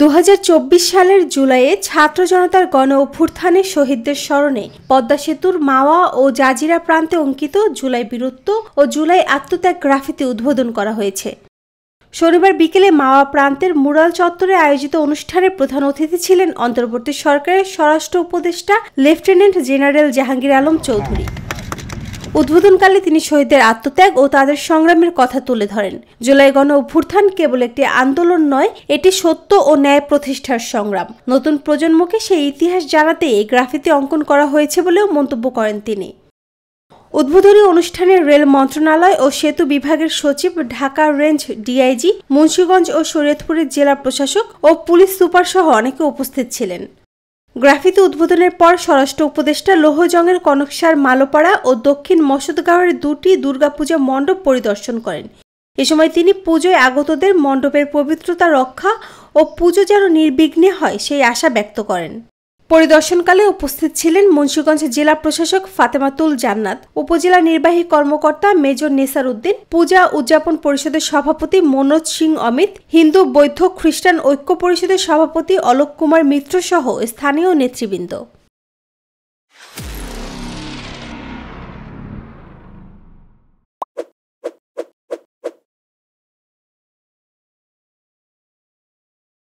2024 সালের জুলাইয়ে ছাত্র জনতার গণ অভ্যুত্থানে শহীদদের স্মরণে পদ্মা সেতুর মাওয়া ও জাজিরা প্রান্তে অঙ্কিত জুলাই বীরত্ব ও জুলাই আত্মত্যাগ গ্রাফিতি উদ্বোধন করা হয়েছে। শনিবার বিকেলে মাওয়া প্রান্তের মুরাল চত্বরে আয়োজিত অনুষ্ঠানে প্রধান অতিথি ছিলেন অন্তর্বর্তী সরকারের স্বরাষ্ট্র উপদেষ্টা লেফটেন্যান্ট জেনারেল জাহাঙ্গীর আলম চৌধুরী। উদ্বোধনকালে তিনি শহীদদের আত্মত্যাগ ও তাদের সংগ্রামের কথা তুলে ধরেন। জুলাই গণ অভ্যুত্থান কেবল একটি আন্দোলন নয়, এটি সত্য ও ন্যায় প্রতিষ্ঠার সংগ্রাম। নতুন প্রজন্মকে সেই ইতিহাস জানাতে এই গ্রাফিতি অঙ্কন করা হয়েছে বলেও মন্তব্য করেন তিনি। উদ্বোধনী অনুষ্ঠানে রেল মন্ত্রণালয় ও সেতু বিভাগের সচিব, ঢাকা রেঞ্জ ডিআইজি, মুন্সিগঞ্জ ও শরীয়তপুরের জেলা প্রশাসক ও পুলিশ সুপার সহ অনেকে উপস্থিত ছিলেন। গ্রাফিতি উদ্বোধনের পর স্বরাষ্ট্র উপদেষ্টা লৌহজংয়ের কনকসার মালোপাড়া ও দক্ষিণ মসজিদগাঁওয়ের দুটি দুর্গাপূজা মণ্ডপ পরিদর্শন করেন। এ সময় তিনি পুজোয় আগতদের মণ্ডপের পবিত্রতা রক্ষা ও পুজো যেন নির্বিঘ্নে হয় সেই আশা ব্যক্ত করেন। পরিদর্শনকালে উপস্থিত ছিলেন মুন্সিগঞ্জ জেলা প্রশাসক ফাতেমাতুল জান্নাত, উপজেলা নির্বাহী কর্মকর্তা মেজর নেসার উদ্দিন, পূজা উদযাপন পরিষদের সভাপতি মনোজ সিং অমিত, হিন্দু বৌদ্ধ খ্রিস্টান ঐক্য পরিষদের সভাপতি অলোক কুমার মিত্র সহ স্থানীয় নেতৃবৃন্দ।